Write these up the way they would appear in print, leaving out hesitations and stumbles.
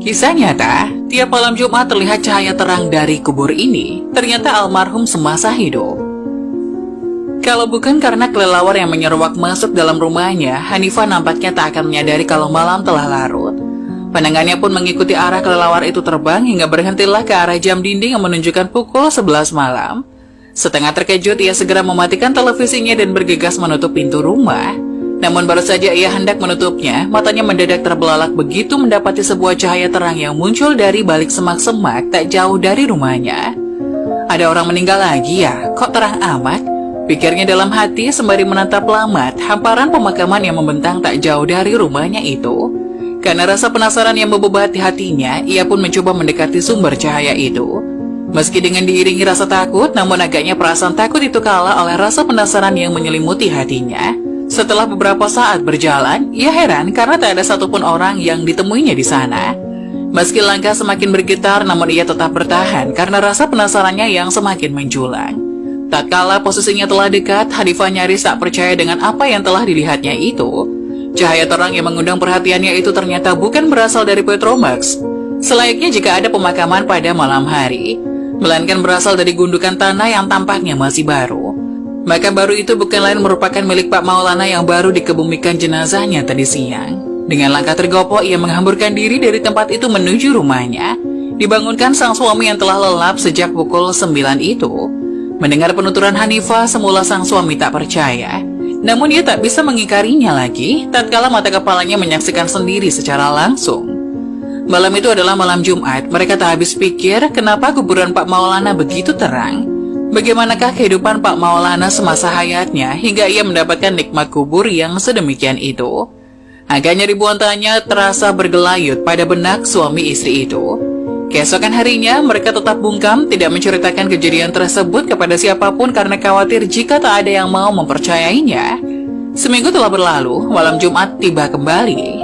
Kisah nyata, tiap malam Jumat terlihat cahaya terang dari kubur ini. Ternyata almarhum semasa hidup. Kalau bukan karena kelelawar yang menyeruak masuk dalam rumahnya, Hanifah nampaknya tak akan menyadari kalau malam telah larut. Pandangannya pun mengikuti arah kelelawar itu terbang hingga berhentilah ke arah jam dinding yang menunjukkan pukul 11 malam. Setengah terkejut, ia segera mematikan televisinya dan bergegas menutup pintu rumah. Namun baru saja ia hendak menutupnya, matanya mendadak terbelalak begitu mendapati sebuah cahaya terang yang muncul dari balik semak-semak tak jauh dari rumahnya. Ada orang meninggal lagi ya? Kok terang amat? Pikirnya dalam hati sembari menatap lamat hamparan pemakaman yang membentang tak jauh dari rumahnya itu. Karena rasa penasaran yang membebat di hatinya, ia pun mencoba mendekati sumber cahaya itu. Meski dengan diiringi rasa takut, namun agaknya perasaan takut itu kalah oleh rasa penasaran yang menyelimuti hatinya. Setelah beberapa saat berjalan, ia heran karena tak ada satupun orang yang ditemuinya di sana. Meski langkah semakin bergetar, namun ia tetap bertahan karena rasa penasarannya yang semakin menjulang. Tatkala posisinya telah dekat, Hanifah nyaris tak percaya dengan apa yang telah dilihatnya itu. Cahaya terang yang mengundang perhatiannya itu ternyata bukan berasal dari Petromax, selayaknya jika ada pemakaman pada malam hari, melainkan berasal dari gundukan tanah yang tampaknya masih baru. Maka baru itu bukan lain merupakan milik Pak Maulana yang baru dikebumikan jenazahnya tadi siang. Dengan langkah tergopoh, ia menghamburkan diri dari tempat itu menuju rumahnya. Dibangunkan sang suami yang telah lelap sejak pukul 9 itu. Mendengar penuturan Hanifah, semula sang suami tak percaya. Namun ia tak bisa mengingkarinya lagi, tatkala mata kepalanya menyaksikan sendiri secara langsung. Malam itu adalah malam Jumat, mereka tak habis pikir kenapa kuburan Pak Maulana begitu terang. Bagaimanakah kehidupan Pak Maulana semasa hayatnya hingga ia mendapatkan nikmat kubur yang sedemikian itu? Agaknya ribuan tanya terasa bergelayut pada benak suami istri itu. Keesokan harinya, mereka tetap bungkam tidak menceritakan kejadian tersebut kepada siapapun karena khawatir jika tak ada yang mau mempercayainya. Seminggu telah berlalu, malam Jumat tiba kembali.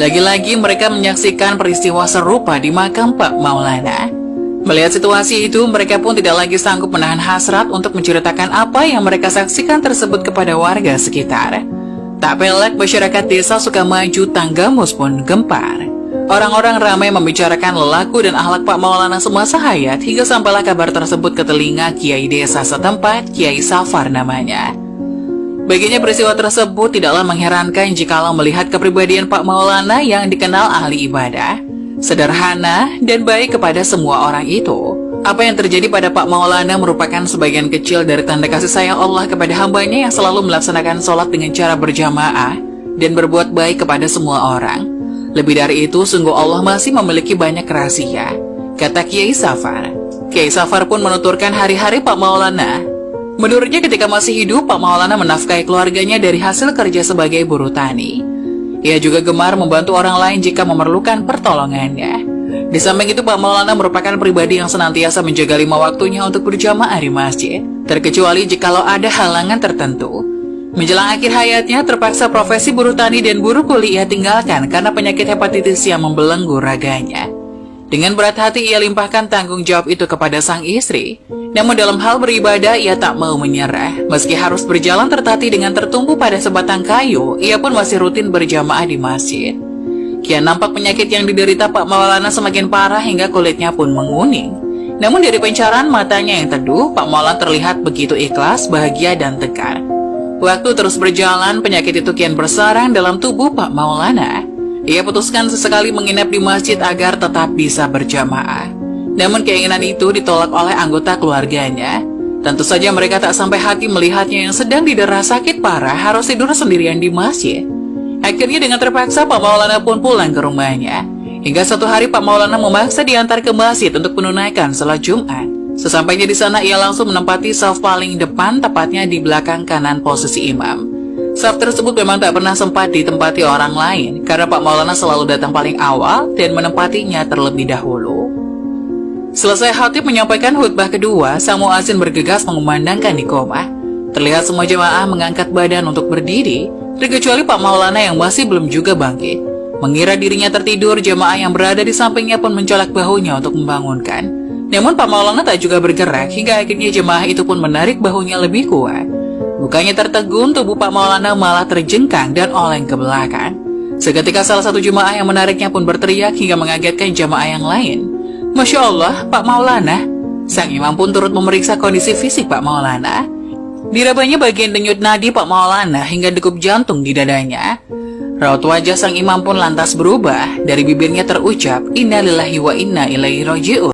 Lagi-lagi mereka menyaksikan peristiwa serupa di makam Pak Maulana. Melihat situasi itu, mereka pun tidak lagi sanggup menahan hasrat untuk menceritakan apa yang mereka saksikan tersebut kepada warga sekitar. Tak pelak, masyarakat desa Sukamaju Tanggamus pun gempar. Orang-orang ramai membicarakan lelaku dan akhlak Pak Maulana semasa hayat hingga sampailah kabar tersebut ke telinga Kiai desa setempat, Kiai Safar namanya. Baginya peristiwa tersebut tidaklah mengherankan jikalau melihat kepribadian Pak Maulana yang dikenal ahli ibadah, sederhana, dan baik kepada semua orang itu. Apa yang terjadi pada Pak Maulana merupakan sebagian kecil dari tanda kasih sayang Allah kepada hambanya yang selalu melaksanakan sholat dengan cara berjamaah dan berbuat baik kepada semua orang. Lebih dari itu, sungguh Allah masih memiliki banyak rahasia, kata Kiai Safar. Kiai Safar pun menuturkan hari-hari Pak Maulana. Menurutnya ketika masih hidup, Pak Maulana menafkahi keluarganya dari hasil kerja sebagai buruh tani. Ia juga gemar membantu orang lain jika memerlukan pertolongannya. Di samping itu, Pak Maulana merupakan pribadi yang senantiasa menjaga 5 waktunya untuk berjamaah di masjid, terkecuali jikalau ada halangan tertentu. Menjelang akhir hayatnya, terpaksa profesi buruh tani dan buruh kuli ia tinggalkan karena penyakit hepatitis yang membelenggu raganya. Dengan berat hati ia limpahkan tanggung jawab itu kepada sang istri. Namun dalam hal beribadah ia tak mau menyerah. Meski harus berjalan tertatih dengan tertumpu pada sebatang kayu, ia pun masih rutin berjamaah di masjid. Kian nampak penyakit yang diderita Pak Maulana semakin parah hingga kulitnya pun menguning. Namun dari pancaran matanya yang teduh, Pak Maulana terlihat begitu ikhlas, bahagia, dan tegar. Waktu terus berjalan, penyakit itu kian bersarang dalam tubuh Pak Maulana. Ia putuskan sesekali menginap di masjid agar tetap bisa berjamaah. Namun keinginan itu ditolak oleh anggota keluarganya. Tentu saja mereka tak sampai hati melihatnya yang sedang didera sakit parah harus tidur sendirian di masjid. Akhirnya dengan terpaksa Pak Maulana pun pulang ke rumahnya. Hingga suatu hari Pak Maulana memaksa diantar ke masjid untuk menunaikan salat Jumat. Sesampainya di sana ia langsung menempati saf paling depan, tepatnya di belakang kanan posisi imam. Saf tersebut memang tak pernah sempat ditempati orang lain karena Pak Maulana selalu datang paling awal dan menempatinya terlebih dahulu. Selesai khatib menyampaikan khutbah kedua, sang muadzin bergegas mengumandangkan iqamah. Terlihat semua jemaah mengangkat badan untuk berdiri, terkecuali Pak Maulana yang masih belum juga bangkit. Mengira dirinya tertidur, jemaah yang berada di sampingnya pun mencolak bahunya untuk membangunkan. Namun Pak Maulana tak juga bergerak hingga akhirnya jemaah itu pun menarik bahunya lebih kuat. Bukannya tertegun, tubuh Pak Maulana malah terjengkang dan oleng ke belakang. Seketika salah satu jemaah yang menariknya pun berteriak hingga mengagetkan jemaah yang lain. Masya Allah, Pak Maulana. Sang imam pun turut memeriksa kondisi fisik Pak Maulana. Dirabanya bagian denyut nadi Pak Maulana hingga degup jantung di dadanya. Raut wajah sang imam pun lantas berubah. Dari bibirnya terucap, Innalillahi wa inna ilaihi raji'un.